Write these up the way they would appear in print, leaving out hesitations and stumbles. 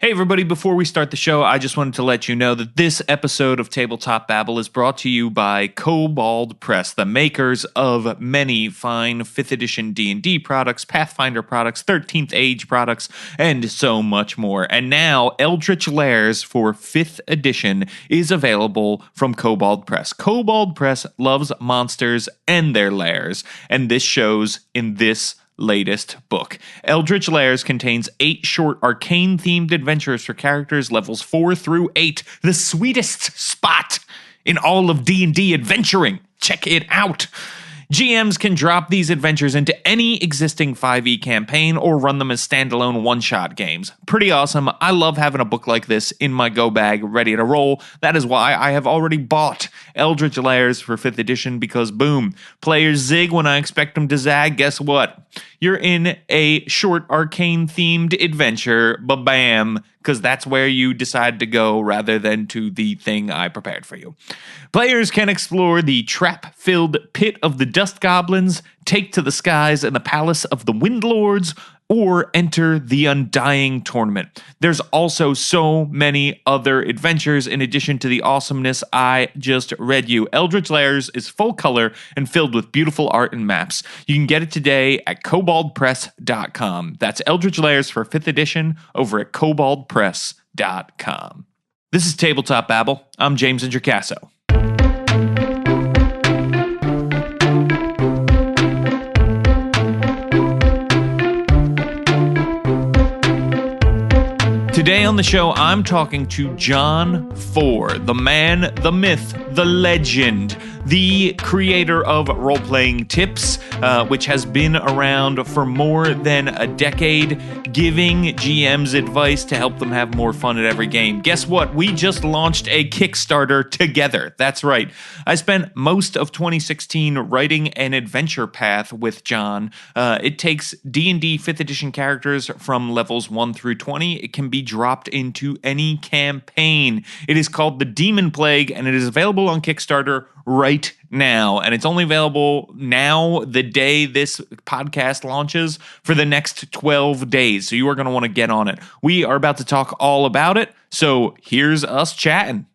Hey everybody, before we start the show, I just wanted to let you know that this episode of Tabletop Babble is brought to you by Kobold Press, the makers of many fine 5th edition D&D products, Pathfinder products, 13th Age products, and so much more. And now, Eldritch Lairs for 5th edition is available from Kobold Press. Kobold Press loves monsters and their lairs, and this shows in this latest book. Eldritch Lairs contains 8 short arcane-themed adventures for characters levels 4 through 8. The sweetest spot in all of D&D adventuring. Check it out. GMs can drop these adventures into any existing 5e campaign or run them as standalone one-shot games. Pretty awesome. I love having a book like this in my go bag ready to roll. That is why I have already bought Eldritch Lairs for 5th edition because, boom, players zig when I expect them to zag. Guess what? You're in a short arcane-themed adventure, ba-bam, because that's where you decide to go rather than to the thing I prepared for you. Players can explore the trap-filled pit of the dust goblins, take to the skies and the palace of the windlords, or enter the Undying Tournament. There's also so many other adventures in addition to the awesomeness I just read you. Eldritch Lairs is full color and filled with beautiful art and maps. You can get it today at koboldpress.com. That's Eldritch Lairs for 5th edition over at koboldpress.com. This is Tabletop Babble. I'm James Introcaso. Today on the show, I'm talking to Johnn Four, the man, the myth, the legend, the creator of Roleplaying Tips, which has been around for more than a decade, giving GMs advice to help them have more fun at every game. Guess what? We just launched a Kickstarter together. That's right. I spent most of 2016 writing an adventure path with Johnn. It takes D&D 5th edition characters from levels 1 through 20. It can be dropped into any campaign. It is called the Demonplague, and it is available on Kickstarter right now. And it's only available now, the day this podcast launches, for the next 12 days. So you are going to want to get on it. We are about to talk all about it. So here's us chatting.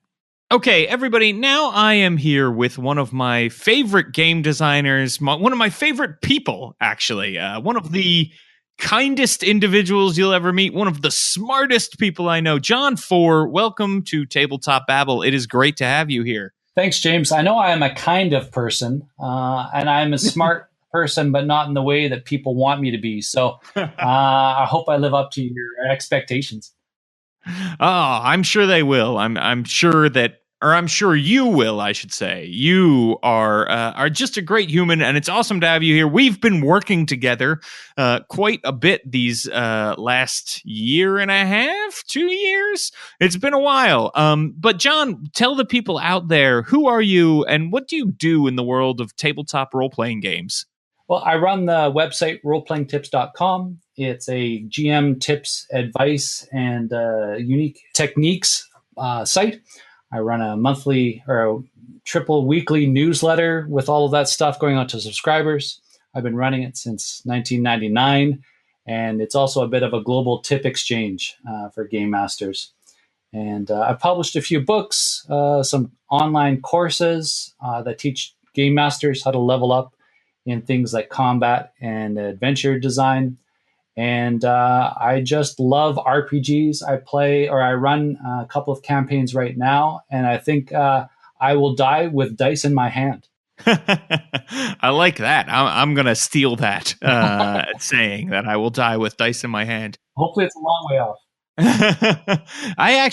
Okay, everybody, now I am here with one of my favorite game designers, one of my favorite people, actually. One of the kindest individuals you'll ever meet, one of the smartest people I know. Johnn Four, welcome to Tabletop Babble. It is great to have you here. Thanks, James. I know I am a kind of person, and I'm a smart person, but not in the way that people want me to be. So I hope I live up to your expectations. Oh, I'm sure they will. I'm sure that, or I'm sure you will, I should say. You are just a great human, and it's awesome to have you here. We've been working together quite a bit these last year and a half, 2 years. It's been a while. But Johnn, tell the people out there, who are you, and what do you do in the world of tabletop role-playing games? Well, I run the website roleplayingtips.com. It's a GM tips, advice, and unique techniques site. I run a monthly or a triple weekly newsletter with all of that stuff going out to subscribers. I've been running it since 1999, and it's also a bit of a global tip exchange for game masters. And I've published a few books, some online courses that teach game masters how to level up in things like combat and adventure design. And I just love RPGs. I run a couple of campaigns right now, and I think I will die with dice in my hand. I like that. I'm going to steal that saying that I will die with dice in my hand. Hopefully it's a long way off. I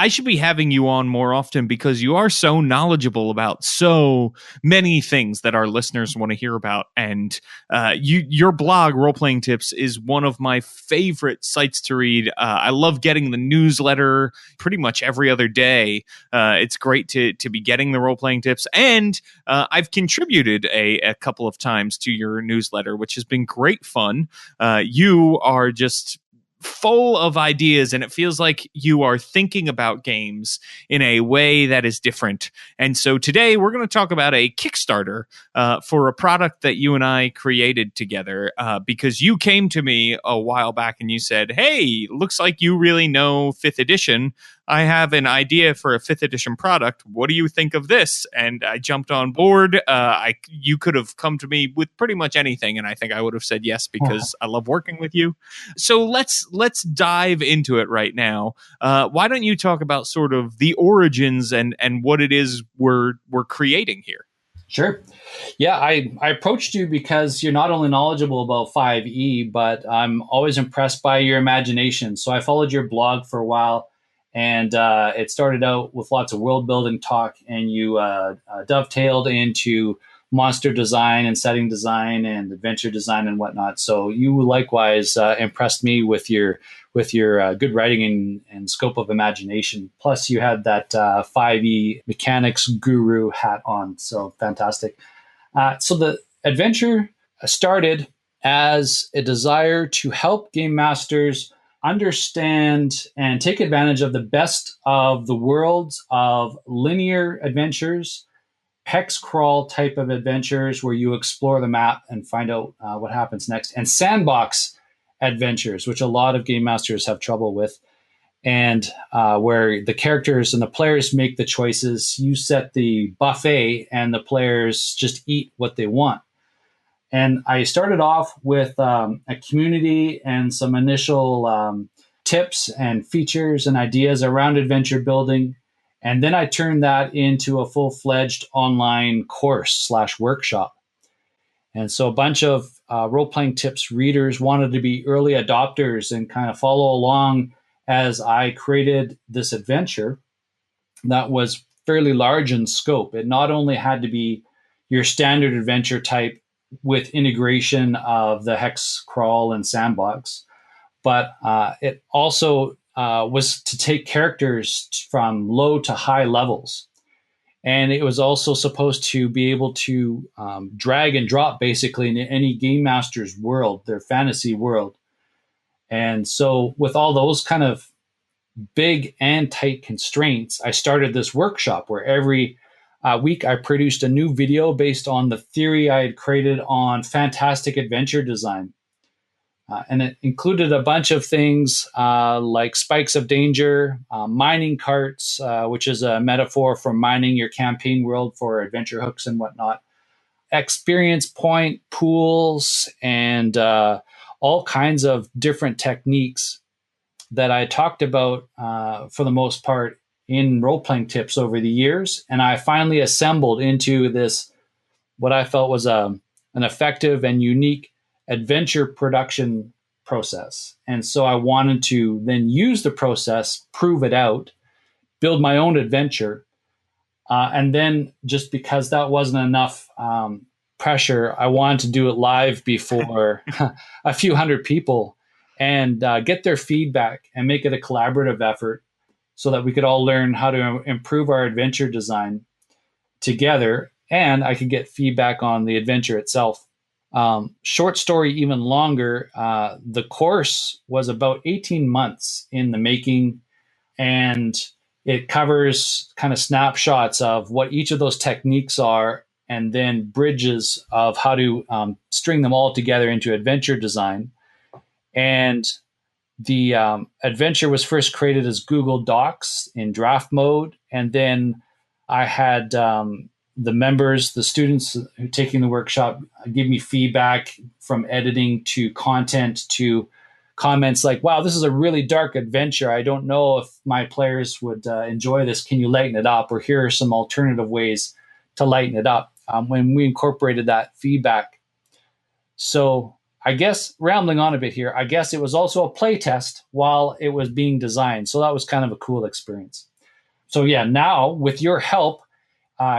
should be having you on more often because you are so knowledgeable about so many things that our listeners want to hear about. And your blog, Roleplaying Tips, is one of my favorite sites to read. I love getting the newsletter pretty much every other day. It's great to be getting the Roleplaying Tips. And I've contributed a couple of times to your newsletter, which has been great fun. You are just full of ideas, and it feels like you are thinking about games in a way that is different. And so today we're going to talk about a Kickstarter for a product that you and I created together, because you came to me a while back and you said, hey, looks like you really know 5th edition. I have an idea for a 5th edition product. What do you think of this? And I jumped on board. You could have come to me with pretty much anything, and I think I would have said yes, because I love working with you. So let's dive into it right now. Why don't you talk about sort of the origins and what it is we're creating here? Sure. Yeah, I approached you because you're not only knowledgeable about 5e, but I'm always impressed by your imagination. So I followed your blog for a while, and it started out with lots of world building talk, and you dovetailed into monster design and setting design and adventure design and whatnot. So you likewise impressed me with your good writing and scope of imagination. Plus, you had that 5e mechanics guru hat on. So fantastic. So the adventure started as a desire to help game masters understand and take advantage of the best of the worlds of linear adventures, hex crawl type of adventures where you explore the map and find out what happens next, and sandbox adventures, which a lot of game masters have trouble with, and where the characters and the players make the choices. You set the buffet and the players just eat what they want. And I started off with a community and some initial tips and features and ideas around adventure building. And then I turned that into a full-fledged online course / workshop. And so a bunch of role-playing tips readers wanted to be early adopters and kind of follow along as I created this adventure that was fairly large in scope. It not only had to be your standard adventure type with integration of the hex crawl and sandbox, but it also was to take characters from low to high levels. And it was also supposed to be able to drag and drop basically in any game master's world, their fantasy world. And so with all those kind of big and tight constraints, I started this workshop where every week I produced a new video based on the theory I had created on fantastic adventure design. And it included a bunch of things like spikes of danger, mining carts, which is a metaphor for mining your campaign world for adventure hooks and whatnot, experience point pools, and all kinds of different techniques that I talked about for the most part in role-playing tips over the years. And I finally assembled into this, what I felt was an effective and unique adventure production process. And so I wanted to then use the process, prove it out, build my own adventure. And then just because that wasn't enough pressure, I wanted to do it live before a few hundred people and get their feedback and make it a collaborative effort so that we could all learn how to improve our adventure design together, and I could get feedback on the adventure itself. Short story, even longer, the course was about 18 months in the making, and it covers kind of snapshots of what each of those techniques are, and then bridges of how to string them all together into adventure design. And the adventure was first created as Google Docs in draft mode, and then I had the members, the students who are taking the workshop, give me feedback from editing to content to comments like, wow, this is a really dark adventure. I don't know if my players would enjoy this. Can you lighten it up? Or here are some alternative ways to lighten it up. When we incorporated that feedback. So I guess rambling on a bit here, I guess it was also a play test while it was being designed. So that was kind of a cool experience. So yeah, now with your help,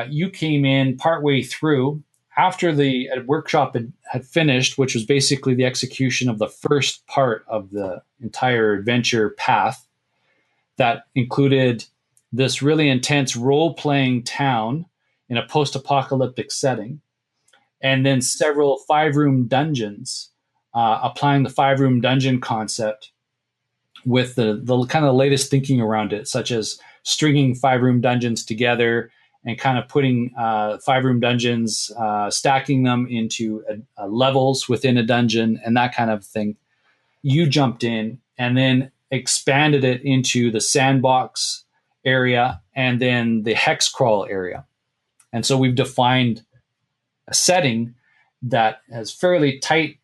you came in partway through after the workshop had finished, which was basically the execution of the first part of the entire adventure path that included this really intense role-playing town in a post-apocalyptic setting, and then several 5-room dungeons, applying the 5-room dungeon concept with the kind of latest thinking around it, such as stringing 5-room dungeons together and kind of putting 5-room dungeons, stacking them into levels within a dungeon and that kind of thing. You jumped in and then expanded it into the sandbox area and then the hex crawl area. And so we've defined a setting that is fairly tight,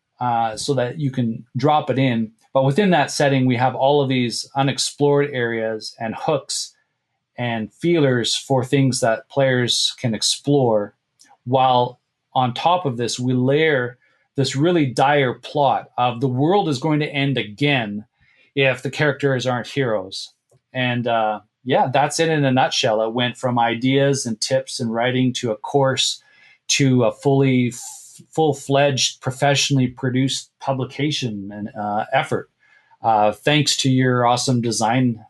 so that you can drop it in. But within that setting, we have all of these unexplored areas and hooks and feelers for things that players can explore. While on top of this, we layer this really dire plot of the world is going to end again if the characters aren't heroes. And yeah, that's it in a nutshell. It went from ideas and tips and writing to a course to a full-fledged, professionally produced publication and effort. Thanks to your awesome design,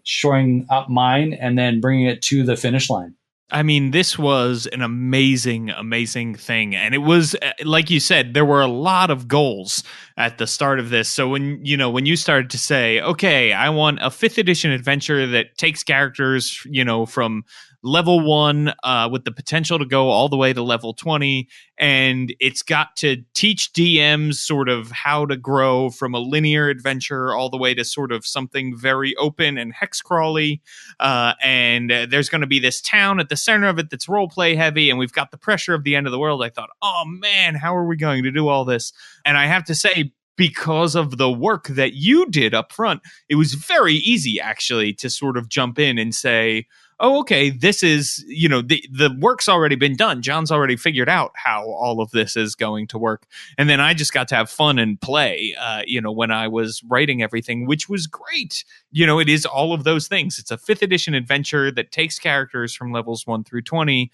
showing up mine and then bringing it to the finish line. I mean, this was an amazing, amazing thing. And it was, like you said, there were a lot of goals at the start of this. So when you started to say, okay, I want a 5th edition adventure that takes characters, from level 1 with the potential to go all the way to level 20. And it's got to teach DMs sort of how to grow from a linear adventure all the way to sort of something very open and hex crawly. And there's going to be this town at the center of it that's role play heavy. And we've got the pressure of the end of the world. I thought, oh man, how are we going to do all this? And I have to say, because of the work that you did up front, it was very easy actually to sort of jump in and say, oh, okay, this is, the work's already been done. John's already figured out how all of this is going to work. And then I just got to have fun and play, when I was writing everything, which was great. It is all of those things. It's a 5th edition adventure that takes characters from levels 1 through 20.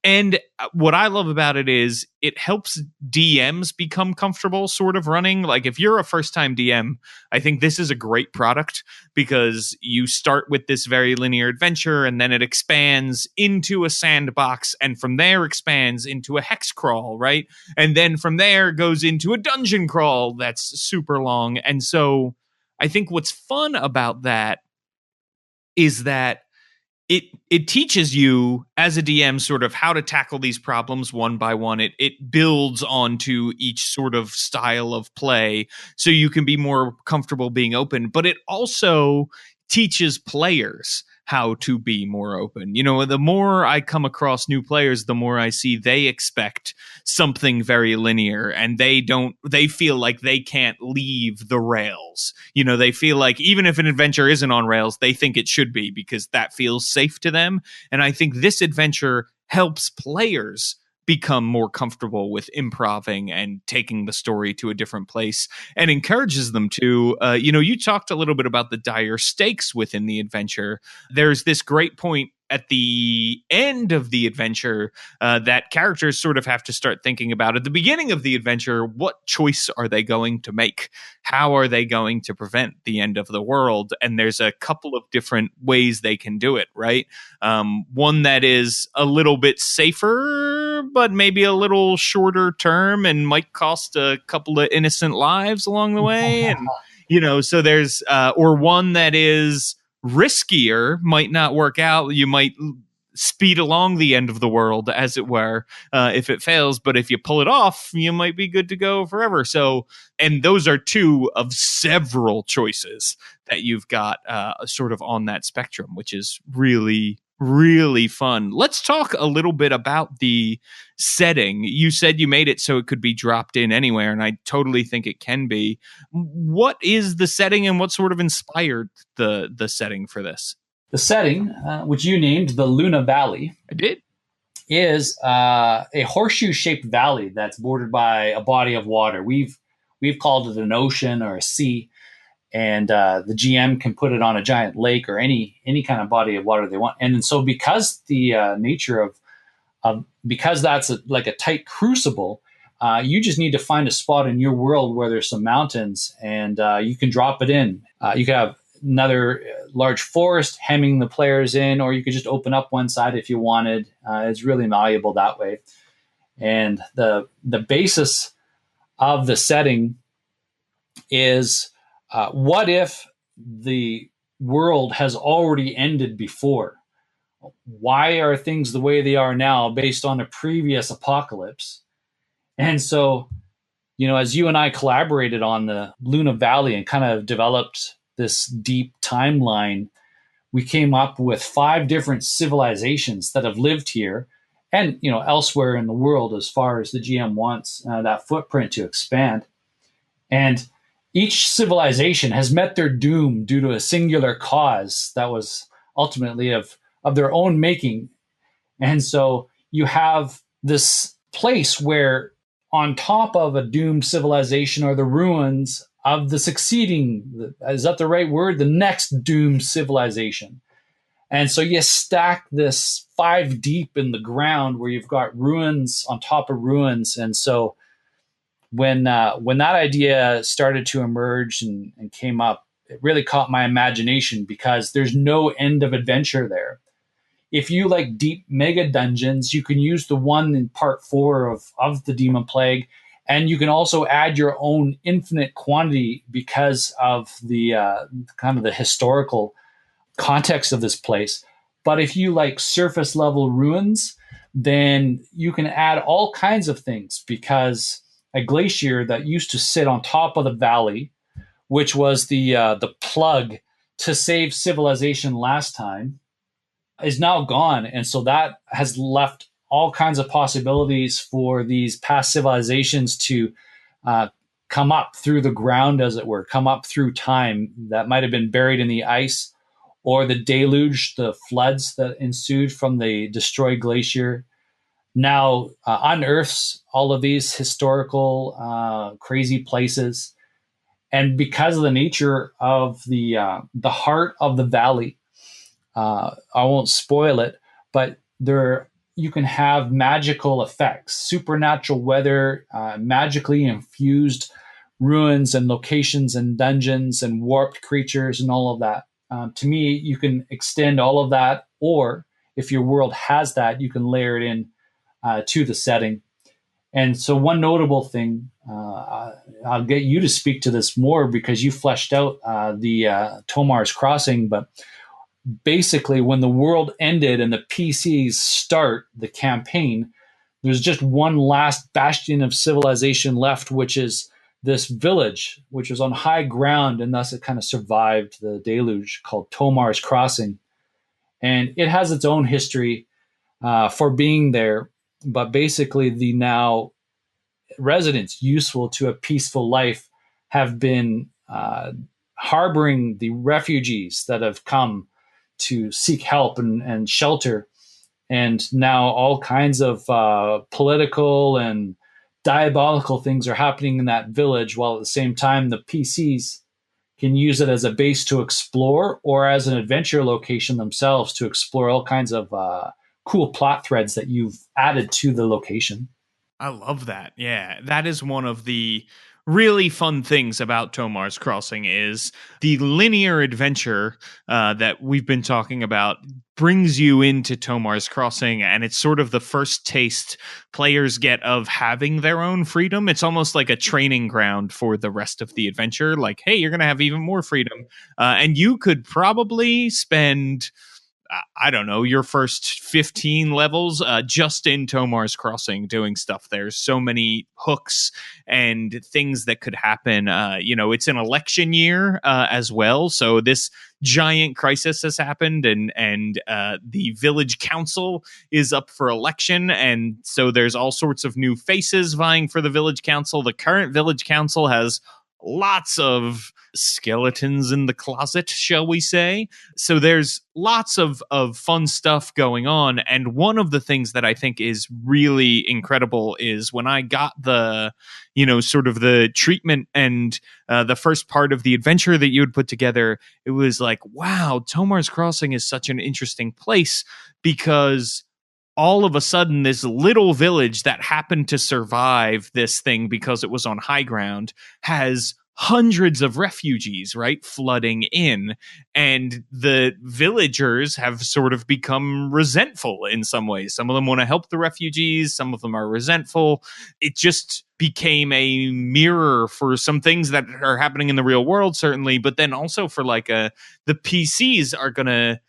And what I love about it is it helps DMs become comfortable sort of running. Like if you're a first-time DM, I think this is a great product because you start with this very linear adventure and then it expands into a sandbox and from there expands into a hex crawl, right? And then from there goes into a dungeon crawl that's super long. And so I think what's fun about that is that it teaches you as a DM sort of how to tackle these problems one by one. It builds onto each sort of style of play so you can be more comfortable being open, but it also teaches players how to be more open. The more I come across new players, the more I see they expect something very linear and they feel like they can't leave the rails. They feel like even if an adventure isn't on rails, they think it should be because that feels safe to them. And I think this adventure helps players become more comfortable with improving and taking the story to a different place and encourages them to, you talked a little bit about the dire stakes within the adventure. There's this great point at the end of the adventure that characters sort of have to start thinking about. At the beginning of the adventure, what choice are they going to make? How are they going to prevent the end of the world? And there's a couple of different ways they can do it, right? One that is a little bit safer, but maybe a little shorter term and might cost a couple of innocent lives along the way. And, so there's, or one that is riskier, might not work out. You might speed along the end of the world, as it were, if it fails. But if you pull it off, you might be good to go forever. So, and those are two of several choices that you've got sort of on that spectrum, which is really, really fun. Let's talk a little bit about the setting. You said you made it so it could be dropped in anywhere, and I totally think it can be. What is the setting and what sort of inspired the setting for this? The setting, which you named the Luna Valley, I did, is a horseshoe-shaped valley that's bordered by a body of water. We've called it an ocean or a sea, and the GM can put it on a giant lake or any kind of body of water they want. And so, because the nature of because that's like a tight crucible, you just need to find a spot in your world where there's some mountains, and you can drop it in. You can have another large forest hemming the players in, or you could just open up one side if you wanted. It's really malleable that way. And the basis of the setting is what if the world has already ended before. Why are things the way they are now based on a previous apocalypse? And so, as you and I collaborated on the Luna Valley and kind of developed this deep timeline, we came up with 5 different civilizations that have lived here and, elsewhere in the world as far as the GM wants that footprint to expand. And each civilization has met their doom due to a singular cause that was ultimately of their own making. And so you have this place where on top of a doomed civilization are the ruins of the succeeding, is that the right word? The next doomed civilization. And so you stack this 5 deep in the ground where you've got ruins on top of ruins. And so when that idea started to emerge and came up, it really caught my imagination because there's no end of adventure there. If you like deep mega dungeons, you can use the one in part 4 of the Demonplague, and you can also add your own infinite quantity because of the kind of the historical context of this place. But if you like surface level ruins, then you can add all kinds of things, because a glacier that used to sit on top of the valley, which was the plug to save civilization last time, is now gone. And so that has left all kinds of possibilities for these past civilizations to come up through the ground, as it were, come up through time that might have been buried in the ice, or the deluge, the floods that ensued from the destroyed glacier. Now unearths all of these historical crazy places. And because of the nature of the heart of the valley, I won't spoil it, but you can have magical effects, supernatural weather, magically infused ruins and locations and dungeons and warped creatures and all of that. To me, you can extend all of that, or if your world has that, you can layer it in to the setting. And so one notable thing, I'll get you to speak to this more because you fleshed out the Tomar's Crossing, but basically when the world ended and the PCs start the campaign, there's just one last bastion of civilization left, which is this village, which was on high ground, and thus it kind of survived the deluge, called Tomar's Crossing. And it has its own history for being there, but basically the now residents useful to a peaceful life have been harboring the refugees that have come to seek help and shelter. And now all kinds of political and diabolical things are happening in that village, while at the same time the PCs can use it as a base to explore or as an adventure location themselves to explore all kinds of cool plot threads that you've added to the location. I love that. Yeah, that is one of the really fun things about Tomar's Crossing is the linear adventure that we've been talking about brings you into Tomar's Crossing, and it's sort of the first taste players get of having their own freedom. It's almost like a training ground for the rest of the adventure. Like, hey, you're going to have even more freedom. And you could probably spend I don't know, your first 15 levels just in Tomar's Crossing doing stuff. There's so many hooks and things that could happen. It's an election year as well. So this giant crisis has happened, and the village council is up for election. And so there's all sorts of new faces vying for the village council. The current village council has lots of skeletons in the closet, shall we say. So there's lots of fun stuff going on. And one of the things that I think is really incredible is when I got the, sort of the treatment and the first part of the adventure that you had put together, it was like, wow, Tomar's Crossing is such an interesting place, because all of a sudden, this little village that happened to survive this thing because it was on high ground has hundreds of refugees, right, flooding in. And the villagers have sort of become resentful in some ways. Some of them want to help the refugees, some of them are resentful. It just became a mirror for some things that are happening in the real world, certainly, but then also for like the PCs are going to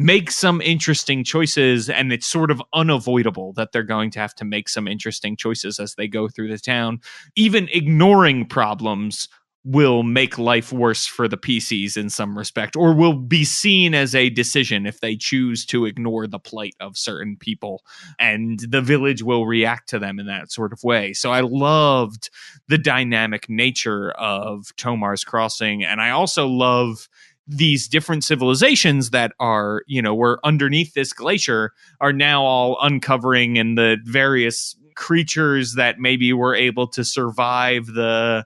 make some interesting choices, and it's sort of unavoidable that they're going to have to make some interesting choices as they go through the town. Even ignoring problems will make life worse for the PCs in some respect, or will be seen as a decision if they choose to ignore the plight of certain people, and the village will react to them in that sort of way. So I loved the dynamic nature of Tomar's Crossing, and I also love these different civilizations that are, were underneath this glacier are now all uncovering, and the various creatures that maybe were able to survive the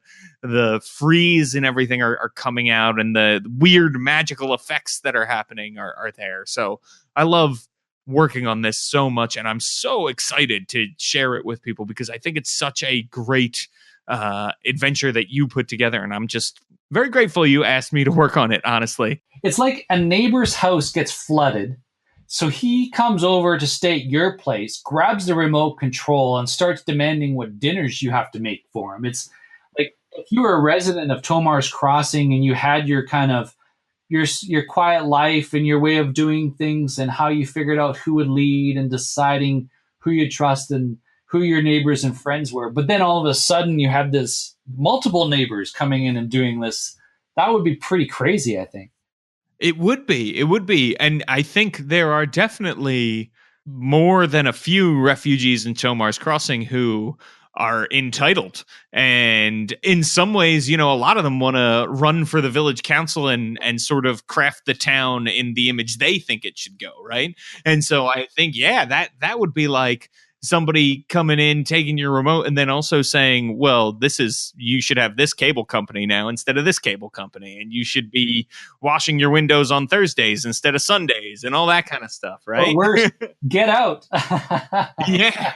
freeze and everything are coming out, and the weird magical effects that are happening are there. So I love working on this so much, and I'm so excited to share it with people because I think it's such a great adventure that you put together, and I'm just very grateful you asked me to work on it, honestly. It's like a neighbor's house gets flooded, so he comes over to stay at your place, grabs the remote control, and starts demanding what dinners you have to make for him. It's like if you were a resident of Tomar's Crossing and you had your kind of your quiet life and your way of doing things and how you figured out who would lead and deciding who you trust and who your neighbors and friends were. But then all of a sudden you have this multiple neighbors coming in and doing this. That would be pretty crazy, I think. It would be. It would be. And I think there are definitely more than a few refugees in Tomar's Crossing who are entitled. And in some ways, a lot of them want to run for the village council and sort of craft the town in the image they think it should go, right? And so I think, that would be like somebody coming in, taking your remote, and then also saying, well, you should have this cable company now instead of this cable company. And you should be washing your windows on Thursdays instead of Sundays and all that kind of stuff, right? Or worse, get out. Yeah,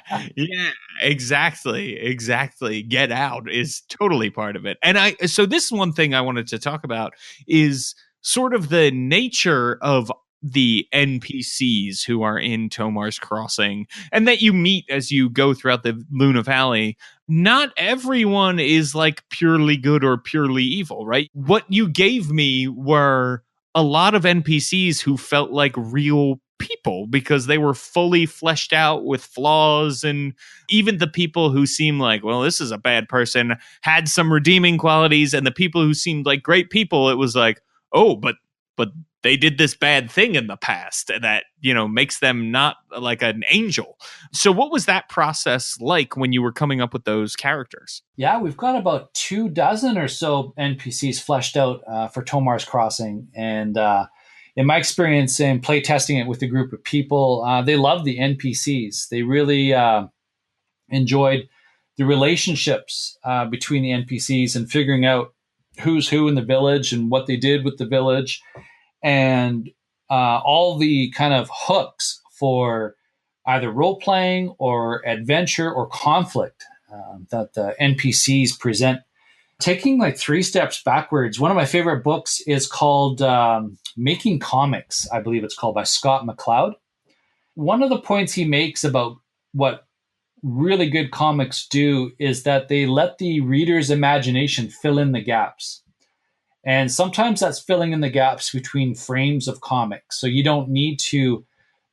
exactly. Get out is totally part of it. And so this one thing I wanted to talk about is sort of the nature of the NPCs who are in Tomar's Crossing and that you meet as you go throughout the Luna Valley. Not everyone is like purely good or purely evil, right? What you gave me were a lot of NPCs who felt like real people because they were fully fleshed out with flaws, and even the people who seemed like, well, this is a bad person, had some redeeming qualities, and the people who seemed like great people, it was like, oh, but they did this bad thing in the past that, makes them not like an angel. So what was that process like when you were coming up with those characters? Yeah, we've got about 24 or so NPCs fleshed out for Tomar's Crossing. And in my experience in playtesting it with a group of people, they love the NPCs. They really enjoyed the relationships between the NPCs and figuring out who's who in the village and what they did with the village, and all the kind of hooks for either role-playing or adventure or conflict that the NPCs present. Taking like 3 steps backwards, one of my favorite books is called Making Comics, I believe it's called, by Scott McCloud. One of the points he makes about what really good comics do is that they let the reader's imagination fill in the gaps. And sometimes that's filling in the gaps between frames of comics. So you don't need to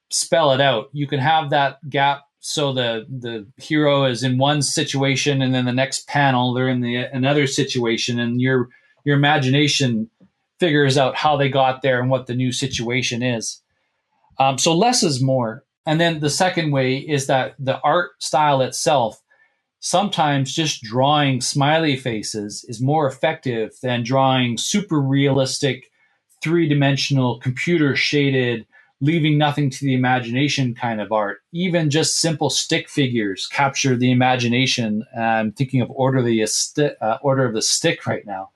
spell it out. You can have that gap so the hero is in one situation and then the next panel they're in another situation, and your imagination figures out how they got there and what the new situation is. So less is more. And then the second way is that the art style itself, sometimes just drawing smiley faces is more effective than drawing super realistic, 3-dimensional, computer shaded, leaving nothing to the imagination kind of art. Even just simple stick figures capture the imagination. I'm thinking of Order of the Stick right now.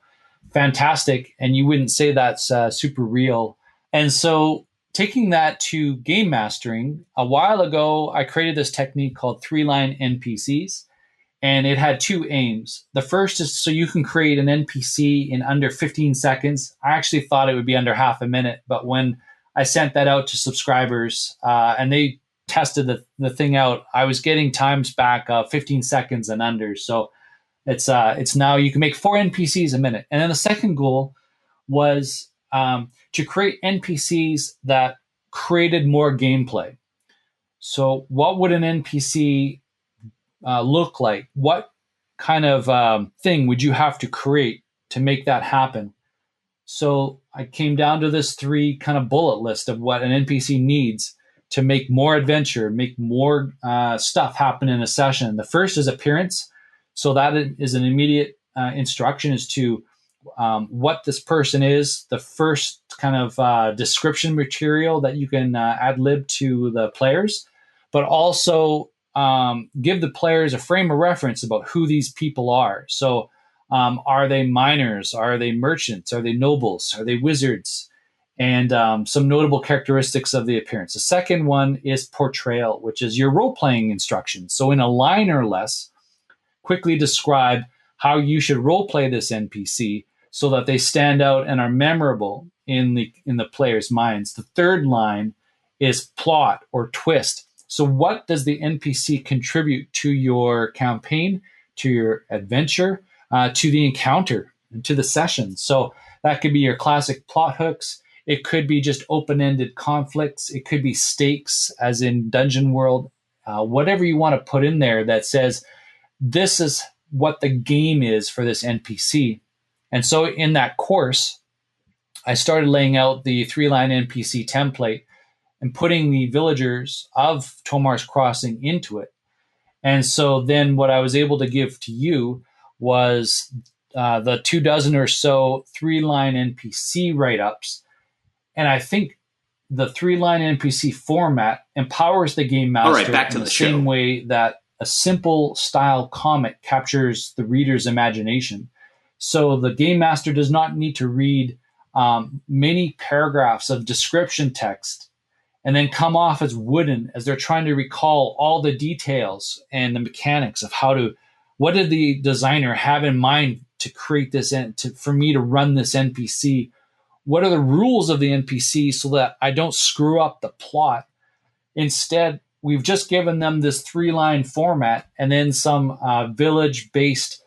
Fantastic. And you wouldn't say that's super real. And so taking that to game mastering, a while ago, I created this technique called 3-line NPCs. And it had two aims. The first is so you can create an NPC in under 15 seconds. I actually thought it would be under half a minute, but when I sent that out to subscribers and they tested the thing out, I was getting times back 15 seconds and under. So it's now you can make 4 NPCs a minute. And then the second goal was to create NPCs that created more gameplay. So what would an NPC look like? What kind of thing would you have to create to make that happen? So I came down to this 3 kind of bullet list of what an NPC needs to make more adventure, make more stuff happen in a session. The first is appearance. So that is an immediate instruction as to what this person is. The first kind of description material that you can ad lib to the players, but also give the players a frame of reference about who these people are. So are they miners? Are they merchants? Are they nobles? Are they wizards? And some notable characteristics of the appearance. The second one is portrayal, which is your role-playing instructions. So in a line or less, quickly describe how you should role-play this NPC so that they stand out and are memorable in the players' minds. The third line is plot or twist. So what does the NPC contribute to your campaign, to your adventure, to the encounter, and to the session? So that could be your classic plot hooks. It could be just open-ended conflicts. It could be stakes, as in Dungeon World. Whatever you want to put in there that says, this is what the game is for this NPC. And so in that course, I started laying out the 3-line NPC template and putting the villagers of Tomar's Crossing into it. And so then what I was able to give to you was the 24 or so 3-line NPC write-ups. And I think the 3-line NPC format empowers the game master. All right, back to in the show. Same way that a simple style comic captures the reader's imagination. So the game master does not need to read many paragraphs of description text and then come off as wooden as they're trying to recall all the details and the mechanics of what did the designer have in mind to create this, for me to run this NPC? What are the rules of the NPC so that I don't screw up the plot? Instead, we've just given them this 3-line format and then some village-based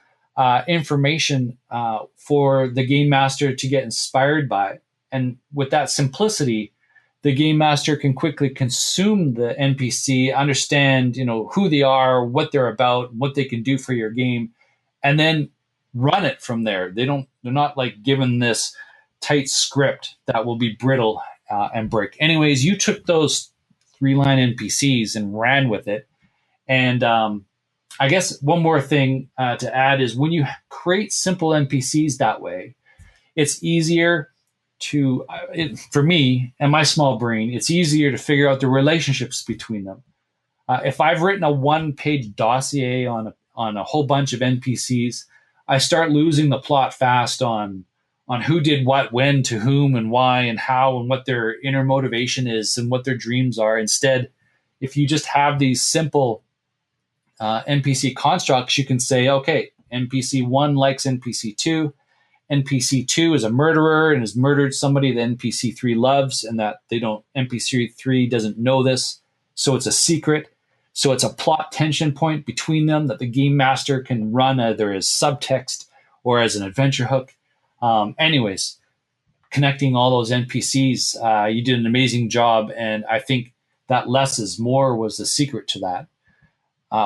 information for the game master to get inspired by. And with that simplicity, the game master can quickly consume the NPC, understand, who they are, what they're about, what they can do for your game, and then run it from there. They're not like given this tight script that will be brittle and break. Anyways, you took those 3-line NPCs and ran with it. And I guess one more thing to add is when you create simple NPCs that way, it's easier for me and my small brain, it's easier to figure out the relationships between them. If I've written a 1-page dossier on a whole bunch of NPCs, I start losing the plot fast on who did what, when, to whom, and why, and how, and what their inner motivation is, and what their dreams are. Instead, if you just have these simple NPC constructs, you can say, okay, NPC 1 likes NPC 2. NPC 2 is a murderer and has murdered somebody that NPC 3 loves, and that NPC 3 doesn't know this. So it's a secret. So it's a plot tension point between them that the game master can run either as subtext or as an adventure hook. Anyways, connecting all those NPCs, you did an amazing job. And I think that less is more was the secret to that.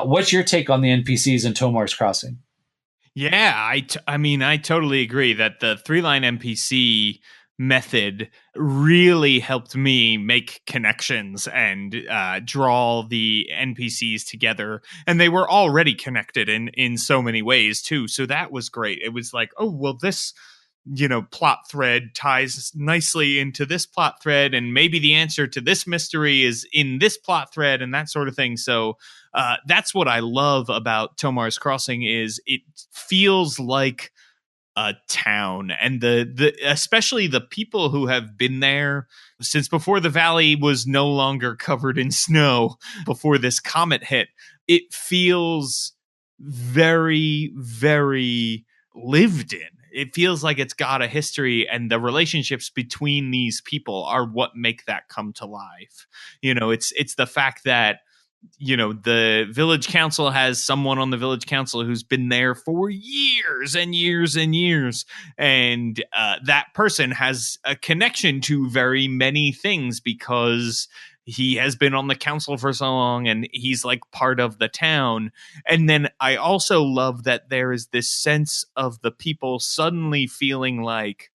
What's your take on the NPCs in Tomar's Crossing? Yeah, I totally agree that the 3-line NPC method really helped me make connections and draw the NPCs together. And they were already connected in so many ways, too. So that was great. It was like, oh, well, this plot thread ties nicely into this plot thread, and maybe the answer to this mystery is in this plot thread, and that sort of thing. So that's what I love about Tomar's Crossing is it feels like a town, and the especially the people who have been there since before the valley was no longer covered in snow, before this comet hit. It feels very, very lived in. It feels like it's got a history, and the relationships between these people are what make that come to life. It's the fact that the village council has someone on the village council who's been there for years and years and years. And that person has a connection to very many things because he has been on the council for so long and he's like part of the town. And then I also love that there is this sense of the people suddenly feeling like,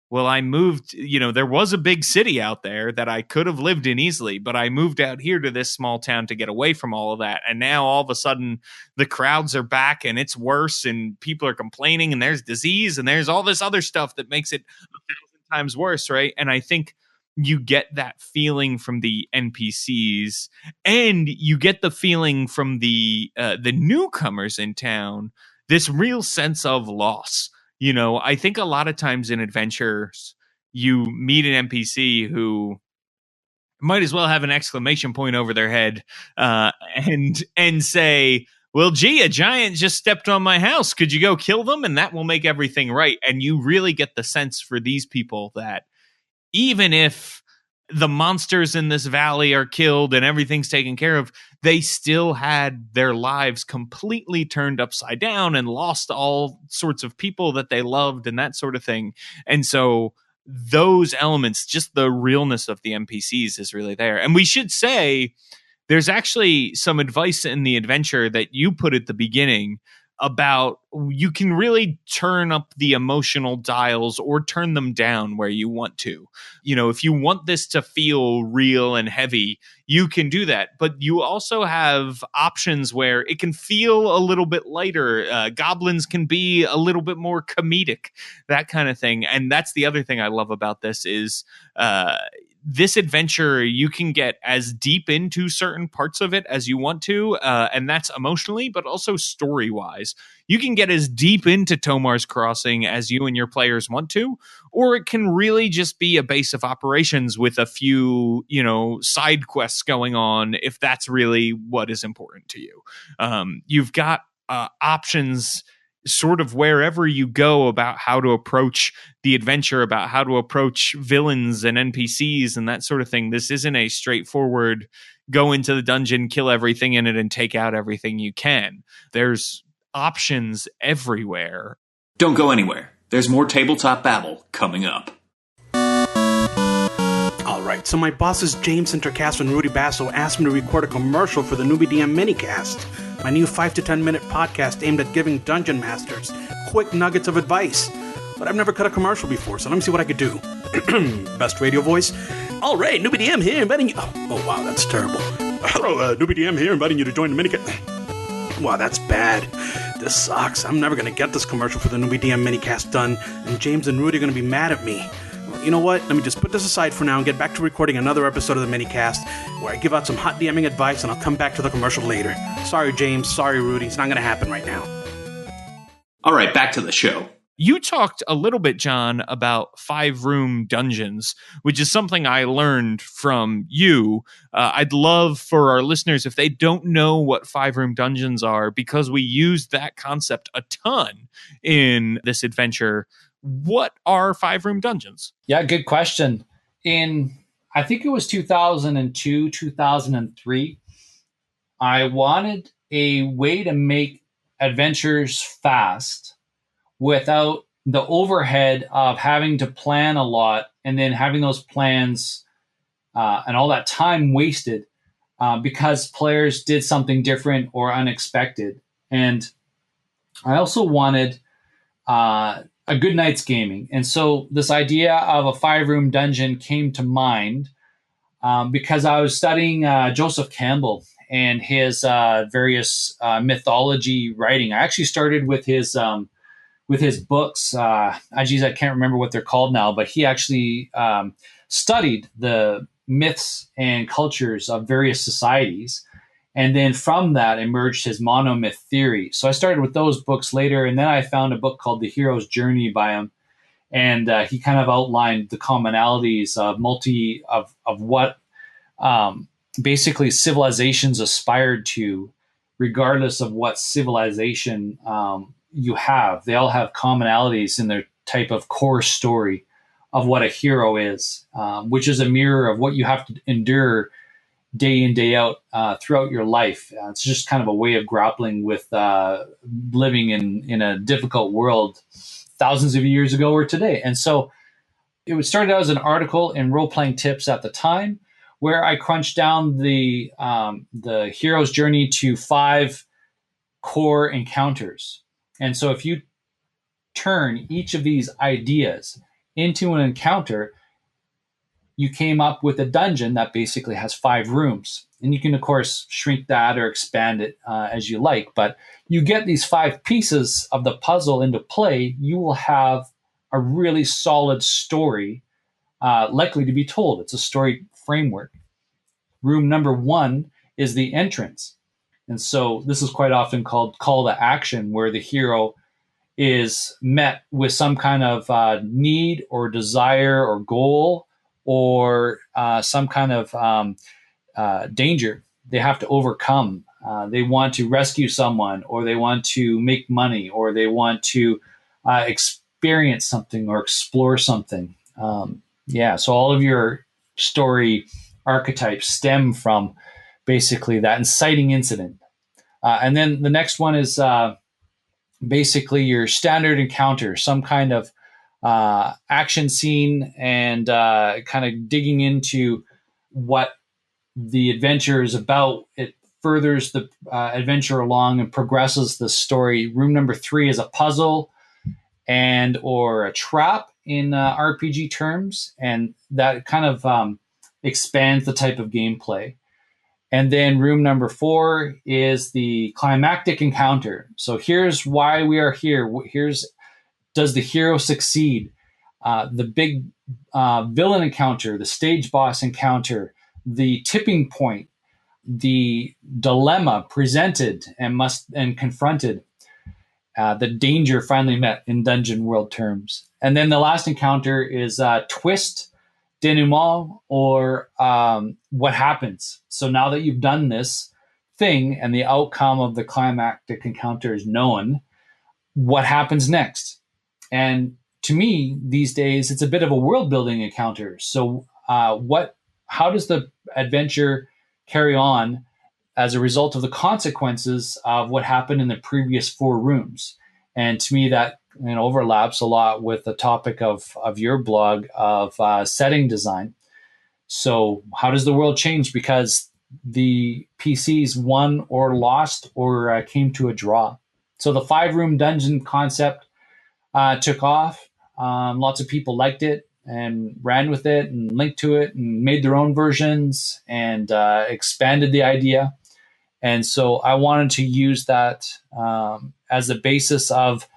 well, I moved, there was a big city out there that I could have lived in easily, but I moved out here to this small town to get away from all of that. And now all of a sudden the crowds are back and it's worse and people are complaining and there's disease and there's all this other stuff that makes it 1,000 times worse, right? And I think you get that feeling from the NPCs, and you get the feeling from the newcomers in town, this real sense of loss. I think a lot of times in adventures, you meet an NPC who might as well have an exclamation point over their head and say, well, gee, a giant just stepped on my house. Could you go kill them? And that will make everything right. And you really get the sense for these people that even if the monsters in this valley are killed and everything's taken care of, they still had their lives completely turned upside down and lost all sorts of people that they loved and that sort of thing. And so those elements, just the realness of the NPCs is really there. And we should say there's actually some advice in the adventure that you put at the beginning about you can really turn up the emotional dials or turn them down where you want to. If you want this to feel real and heavy, you can do that. But you also have options where it can feel a little bit lighter. Goblins can be a little bit more comedic, that kind of thing. And that's the other thing I love about this is this adventure, you can get as deep into certain parts of it as you want to, and that's emotionally, but also story-wise. You can get as deep into Tomar's Crossing as you and your players want to, or it can really just be a base of operations with a few, side quests going on, if that's really what is important to you. You've got options sort of wherever you go about how to approach the adventure, about how to approach villains and NPCs and that sort of thing. This isn't a straightforward go into the dungeon, kill everything in it, and take out everything you can. There's options everywhere. Don't go anywhere. There's more Tabletop Babble coming up. Alright, so my bosses James Introcaso and Rudy Basso asked me to record a commercial for the Newbie DM minicast, my new 5 to 10 minute podcast aimed at giving dungeon masters quick nuggets of advice. But I've never cut a commercial before, so let me see what I could do. Best radio voice. Alright, Newbie DM here, inviting you... Oh wow, that's terrible. Hello, Newbie DM here, inviting you to join the minicast. Wow, that's bad. This sucks. I'm never going to get this commercial for the Newbie DM minicast done, and James and Rudy are going to be mad at me. You know what? Let me just put this aside for now and get back to recording another episode of the minicast where I give out some hot DMing advice, and I'll come back to the commercial later. Sorry, James. Sorry, Rudy. It's not going to happen right now. All right, back to the show. You talked a little bit, John, about 5-room dungeons, which is something I learned from you. I'd love for our listeners, if they don't know what 5-room dungeons are, because we used that concept a ton in this adventure. What are 5-room dungeons? Yeah, good question. I think it was 2002, 2003, I wanted a way to make adventures fast without the overhead of having to plan a lot and then having those plans and all that time wasted because players did something different or unexpected. And I also wanted a good night's gaming. And so this idea of a 5-room dungeon came to mind because I was studying Joseph Campbell and his various mythology writing. I actually started with his books. I can't remember what they're called now, but he actually studied the myths and cultures of various societies. And then from that emerged his monomyth theory. So I started with those books later, and then I found a book called The Hero's Journey by him. And he kind of outlined the commonalities of what basically civilizations aspired to regardless of what civilization you have. They all have commonalities in their type of core story of what a hero is, which is a mirror of what you have to endure day in, day out throughout your life. It's just kind of a way of grappling with living in a difficult world thousands of years ago or today. And so it started out as an article in Role-Playing Tips at the time, where I crunched down the hero's journey to 5 core encounters. And so if you turn each of these ideas into an encounter, you came up with a dungeon that basically has 5 rooms. And you can, of course, shrink that or expand it as you like. But you get these 5 pieces of the puzzle into play, you will have a really solid story likely to be told. It's a story framework. Room number 1 is the entrance. And so this is quite often called call to action, where the hero is met with some kind of need or desire or goal, or some kind of danger they have to overcome. They want to rescue someone, or they want to make money, or they want to experience something or explore something. So all of your story archetypes stem from basically that inciting incident. And then the next one is basically your standard encounter, some kind of action scene, and kind of digging into what the adventure is about. It furthers the adventure along and progresses the story. Room number 3 is a puzzle and or a trap in RPG terms, and that kind of expands the type of gameplay. And then room number 4 is the climactic encounter. So here's why we are here. Does the hero succeed? The big villain encounter, the stage boss encounter, the tipping point, the dilemma presented and confronted, the danger finally met in dungeon world terms. And then the last encounter is twist, denouement, or what happens. So now that you've done this thing and the outcome of the climactic encounter is known, what happens next? And to me, these days, it's a bit of a world building encounter. So how does the adventure carry on as a result of the consequences of what happened in the previous 4 rooms? And to me, that overlaps a lot with the topic of your blog of setting design. So how does the world change because the PCs won or lost or came to a draw? So the 5-room dungeon concept took off. Lots of people liked it and ran with it and linked to it and made their own versions and expanded the idea. And so I wanted to use that as the basis of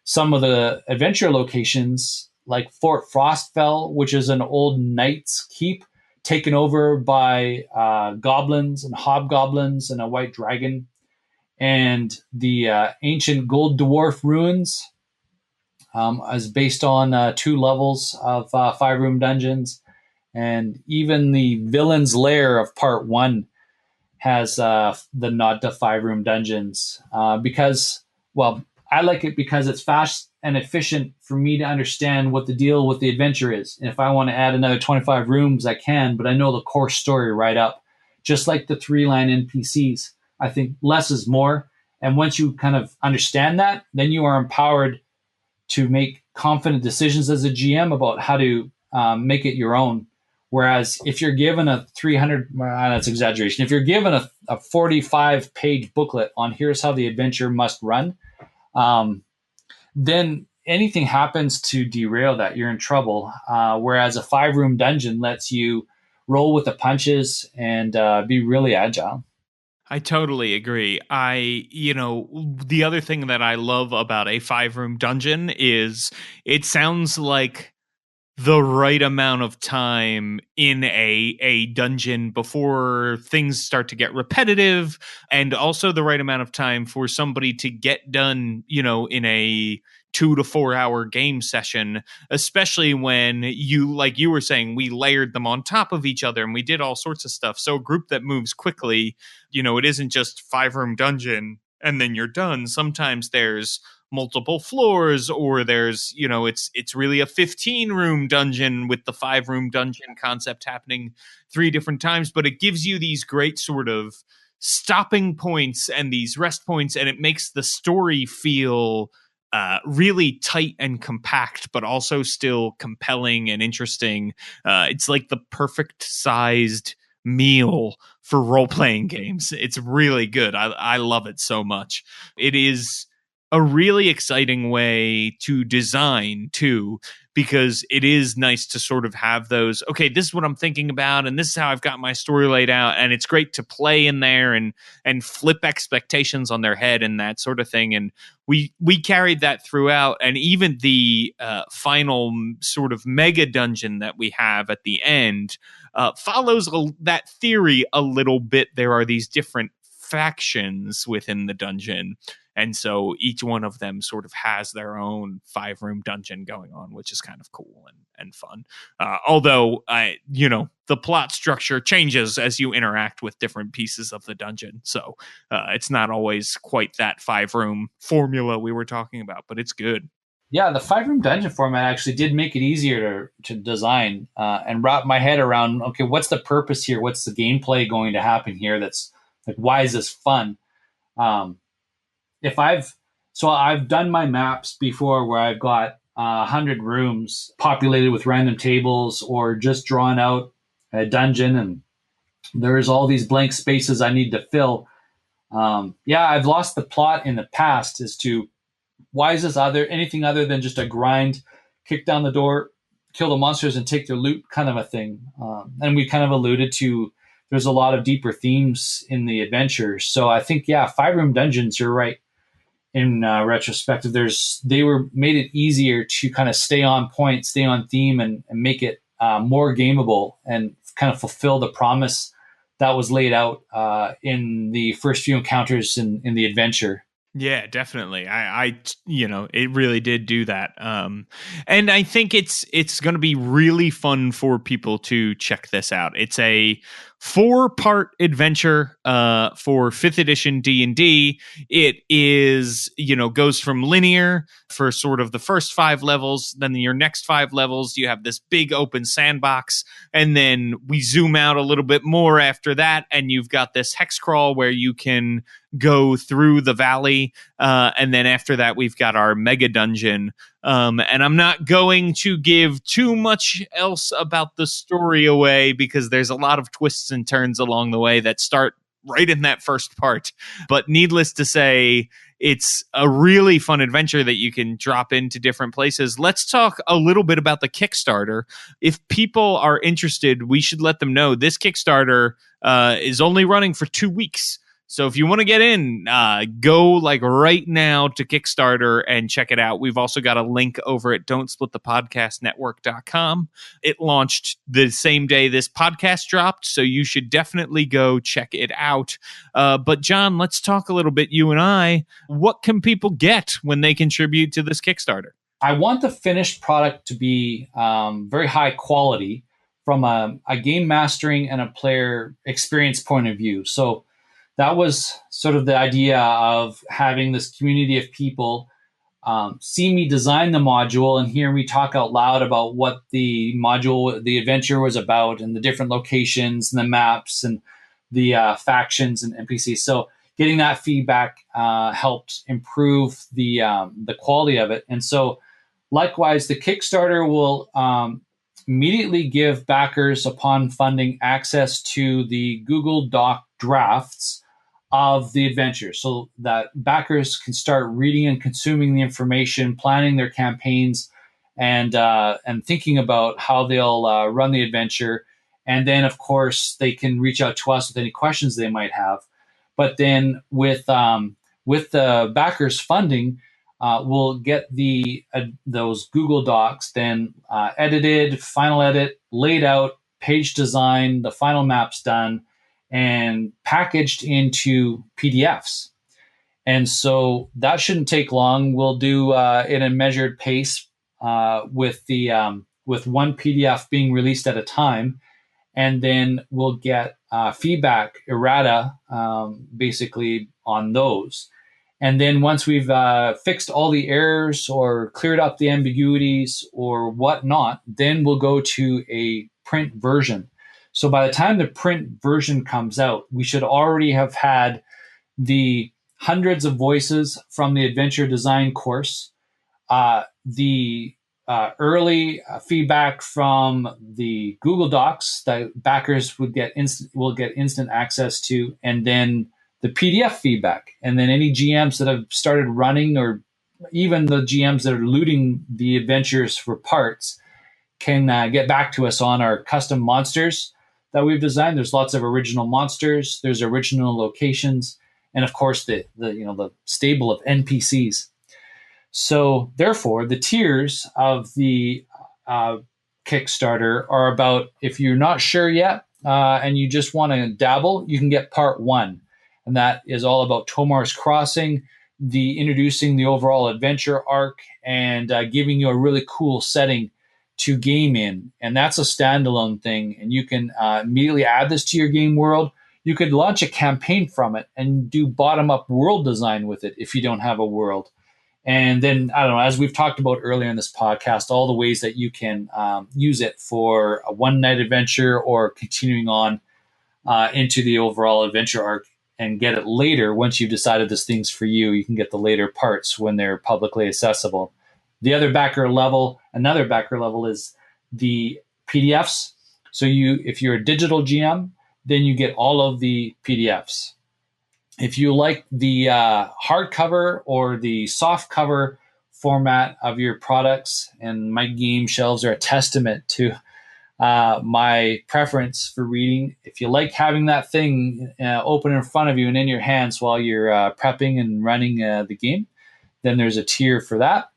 some of the adventure locations, like Fort Frostfell, which is an old knight's keep taken over by goblins and hobgoblins and a white dragon, and the ancient Gold Dwarf ruins is based on 2 levels of 5-room dungeons, and even the villain's lair of part 1 has the nod to 5-room dungeons because, well, I like it because it's fast and efficient for me to understand what the deal with the adventure is. And if I want to add another 25 rooms, I can, but I know the core story right up. Just like the 3-line NPCs, I think less is more. And once you kind of understand that, then you are empowered to make confident decisions as a GM about how to make it your own. Whereas if you're given a 300, that's exaggeration. If you're given a 45-page booklet on here's how the adventure must run, then anything happens to derail that, you're in trouble. Whereas a 5-room dungeon lets you roll with the punches and be really agile. I totally agree. The other thing that I love about a 5-room dungeon is it sounds like the right amount of time in a dungeon before things start to get repetitive, and also the right amount of time for somebody to get done, in a 2 to 4 hour game session, especially when like you were saying, we layered them on top of each other and we did all sorts of stuff. So a group that moves quickly, it isn't just 5-room dungeon and then you're done. Sometimes there's multiple floors, or there's, it's really a 15-room dungeon with the 5-room dungeon concept happening 3 different times. But it gives you these great sort of stopping points and these rest points, and it makes the story feel really tight and compact, but also still compelling and interesting. It's like the perfect sized meal for role-playing games. It's really good. I love it so much. It is a really exciting way to design too, because it is nice to sort of have those, okay, this is what I'm thinking about, and this is how I've got my story laid out, and it's great to play in there and flip expectations on their head and that sort of thing. And we carried that throughout, and even the final sort of mega dungeon that we have at the end follows that theory a little bit. There are these different factions within the dungeon, and so each one of them sort of has their own 5-room dungeon going on, which is kind of cool and fun. Although, the plot structure changes as you interact with different pieces of the dungeon. So it's not always quite that 5-room formula we were talking about, but it's good. Yeah, the 5-room dungeon format actually did make it easier to design and wrap my head around, okay, what's the purpose here? What's the gameplay going to happen here? That's like, why is this fun? I've done my maps before where I've got 100 rooms populated with random tables, or just drawn out a dungeon and there's all these blank spaces I need to fill. I've lost the plot in the past as to why is this anything other than just a grind, kick down the door, kill the monsters and take their loot kind of a thing. And we kind of alluded to, there's a lot of deeper themes in the adventure. So I think, 5-room dungeons, you're right. In retrospective, they made it easier to kind of stay on point, stay on theme, and make it more gameable and kind of fulfill the promise that was laid out in the first few encounters in the adventure. Yeah, definitely. I it really did do that. And I think it's going to be really fun for people to check this out. It's a 4-part adventure for 5th edition D&D. It is, goes from linear for sort of the first 5 levels. Then your next 5 levels, you have this big open sandbox. And then we zoom out a little bit more after that. And you've got this hex crawl where you can go through the valley. And then after that, we've got our mega dungeon. And I'm not going to give too much else about the story away, because there's a lot of twists and turns along the way that start right in that first part. But needless to say, it's a really fun adventure that you can drop into different places. Let's talk a little bit about the Kickstarter. If people are interested, we should let them know this Kickstarter is only running for 2 weeks. So if you want to get in, go like right now to Kickstarter and check it out. We've also got a link over at don'tsplitthepodcastnetwork.com. It launched the same day this podcast dropped, so you should definitely go check it out. But John, let's talk a little bit, you and I. What can people get when they contribute to this Kickstarter? I want the finished product to be very high quality from a game mastering and a player experience point of view. So that was sort of the idea of having this community of people see me design the module and hear me talk out loud about what the adventure was about, and the different locations and the maps and the factions and NPCs. So getting that feedback helped improve the quality of it. And so likewise, the Kickstarter will immediately give backers upon funding access to the Google Doc drafts of the adventure, so that backers can start reading and consuming the information, planning their campaigns, and thinking about how they'll run the adventure. And then, of course, they can reach out to us with any questions they might have. But then with the backers' funding, we'll get those Google Docs then edited, final edit, laid out, page design, the final maps done, and packaged into PDFs. And so that shouldn't take long. We'll do in a measured pace with one PDF being released at a time, and then we'll get feedback, errata, basically on those. And then once we've fixed all the errors or cleared up the ambiguities or whatnot, then we'll go to a print version. So by the time the print version comes out, we should already have had the hundreds of voices from the adventure design course, the early feedback from the Google Docs that backers will get instant access to, and then the PDF feedback, and then any GMs that have started running, or even the GMs that are looting the adventures for parts, can get back to us on our custom monsters that we've designed. There's lots of original monsters. There's original locations, and of course the stable of NPCs. So therefore, the tiers of the Kickstarter are about, if you're not sure yet and you just want to dabble, you can get part 1. And that is all about Tomar's Crossing, introducing the overall adventure arc, and giving you a really cool setting to game in. And that's a standalone thing. And you can immediately add this to your game world. You could launch a campaign from it and do bottom-up world design with it if you don't have a world. And then, I don't know, as we've talked about earlier in this podcast, all the ways that you can use it for a one-night adventure or continuing on into the overall adventure arc, and get it later. Once you've decided this thing's for you, you can get the later parts when they're publicly accessible. Another backer level is the PDFs. So if you're a digital GM, then you get all of the PDFs. If you like the hardcover or the soft cover format of your products, and my game shelves are a testament to my preference for reading. If you like having that thing open in front of you and in your hands while you're prepping and running the game, then there's a tier for that.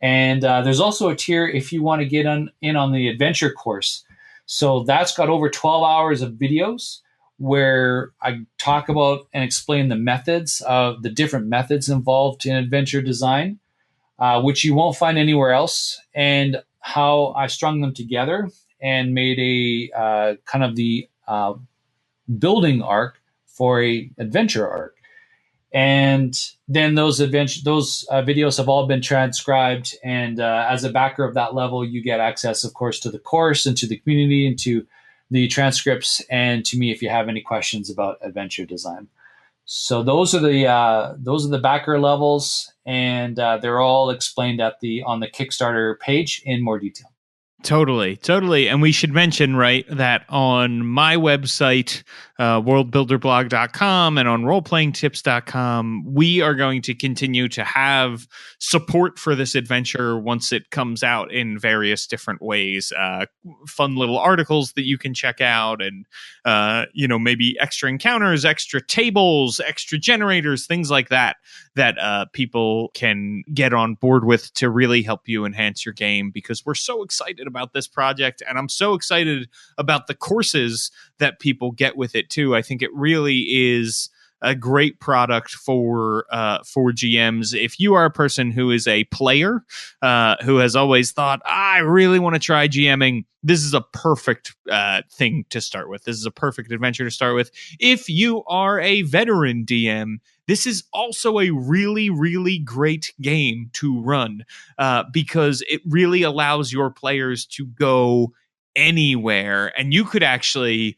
And there's also a tier if you want to get in on the adventure course. So that's got over 12 hours of videos where I talk about and explain the different methods involved in adventure design, which you won't find anywhere else, and how I strung them together and made a kind of the building arc for a adventure arc. And then those videos have all been transcribed. And as a backer of that level, you get access, of course, to the course and to the community and to the transcripts, and to me if you have any questions about adventure design. So those are the backer levels, and they're all explained on the Kickstarter page in more detail. Totally. And we should mention, right, that on my website, worldbuilderblog.com, and on roleplayingtips.com, we are going to continue to have support for this adventure once it comes out in various different ways. Fun little articles that you can check out, and maybe extra encounters, extra tables, extra generators, things like that people can get on board with to really help you enhance your game, because we're so excited about this project, and I'm so excited about the courses that people get with it too. I think it really is a great product for GMs. If you are a person who is a player who has always thought, I really want to try GMing, this is a perfect thing to start with. This is a perfect adventure to start with. If you are a veteran DM, this is also a really, really great game to run because it really allows your players to go anywhere. And you could actually,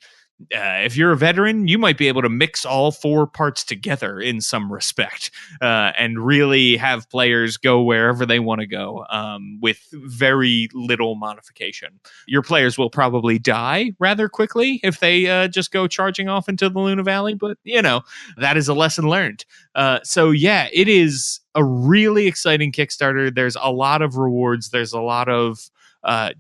if you're a veteran, you might be able to mix all 4 parts together in some respect and really have players go wherever they want to go with very little modification. Your players will probably die rather quickly if they just go charging off into the Luna Valley, but that is a lesson learned. So yeah, it is a really exciting Kickstarter. There's a lot of rewards. There's a lot of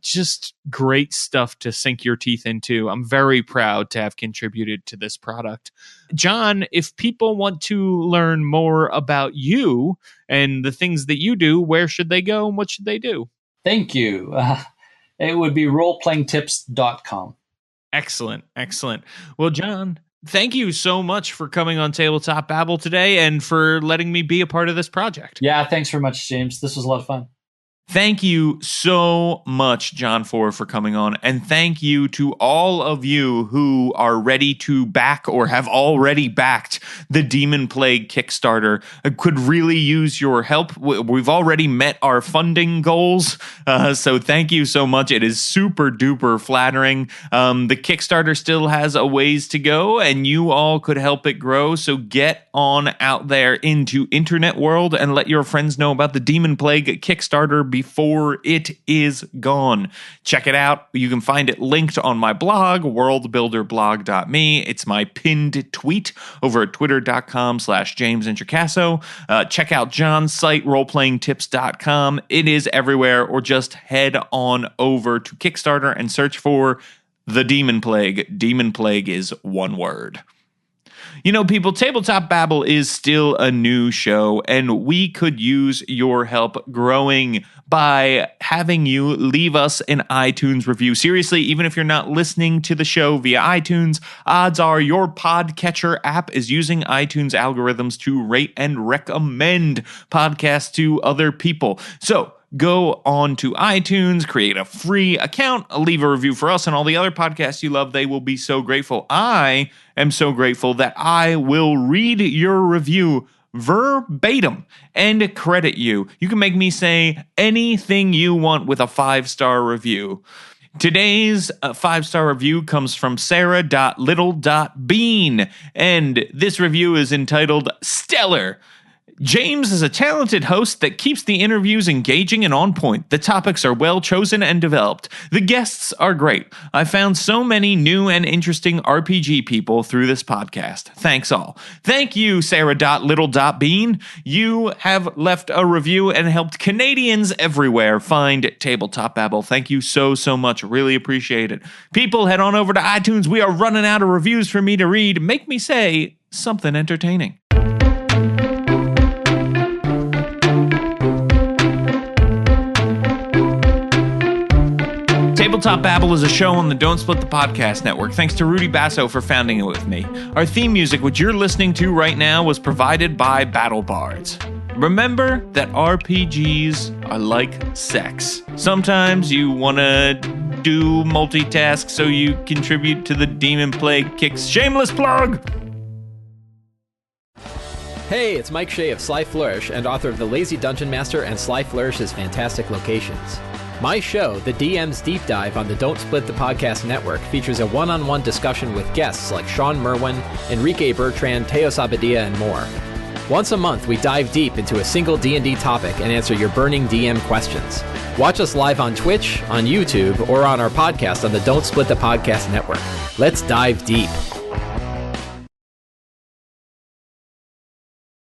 just great stuff to sink your teeth into. I'm very proud to have contributed to this product. John, if people want to learn more about you and the things that you do, where should they go and what should they do? Thank you. It would be roleplayingtips.com. Excellent. Well, John, thank you so much for coming on Tabletop Babble today and for letting me be a part of this project. Yeah, thanks very much, James. This was a lot of fun. Thank you so much, John, for coming on. And thank you to all of you who are ready to back or have already backed the Demonplague Kickstarter. I could really use your help. We've already met our funding goals. So thank you so much. It is super duper flattering. The Kickstarter still has a ways to go and you all could help it grow. So get on out there into internet world and let your friends know about the Demonplague Kickstarter before it is gone. Check it out. You can find it linked on my blog, worldbuilderblog.me. It's my pinned tweet over at twitter.com/James Introcaso. Check out John's site, roleplayingtips.com. It is everywhere, or just head on over to Kickstarter and search for The Demonplague. Demonplague is one word. You know, people, Tabletop Babble is still a new show, and we could use your help growing by having you leave us an iTunes review. Seriously, even if you're not listening to the show via iTunes, odds are your podcatcher app is using iTunes algorithms to rate and recommend podcasts to other people. So go on to iTunes, create a free account, leave a review for us and all the other podcasts you love. They will be so grateful. I am so grateful that I will read your review verbatim and credit you. You can make me say anything you want with a 5-star review. Today's 5-star review comes from Sarah.Little.Bean, and this review is entitled Stellar. James is a talented host that keeps the interviews engaging and on point. The topics are well chosen and developed. The guests are great. I found so many new and interesting RPG people through this podcast. Thanks all. Thank you, Sarah.Little.Bean. You have left a review and helped Canadians everywhere find Tabletop Babble. Thank you so, so much. Really appreciate it. People, head on over to iTunes. We are running out of reviews for me to read. Make me say something entertaining. Tabletop Babble is a show on the Don't Split the Podcast Network. Thanks to Rudy Basso for founding it with me. Our theme music, which you're listening to right now, was provided by Battle Bards. Remember that RPGs are like sex. Sometimes you want to do multitask so you contribute to the Demonplague Kicks. Shameless plug! Hey, it's Mike Shea of Sly Flourish and author of The Lazy Dungeon Master and Sly Flourish's Fantastic Locations. My show, The DM's Deep Dive on the Don't Split the Podcast Network, features a one-on-one discussion with guests like Sean Merwin, Enrique Bertrand, Teos Abadia, and more. Once a month, we dive deep into a single D&D topic and answer your burning DM questions. Watch us live on Twitch, on YouTube, or on our podcast on the Don't Split the Podcast Network. Let's dive deep.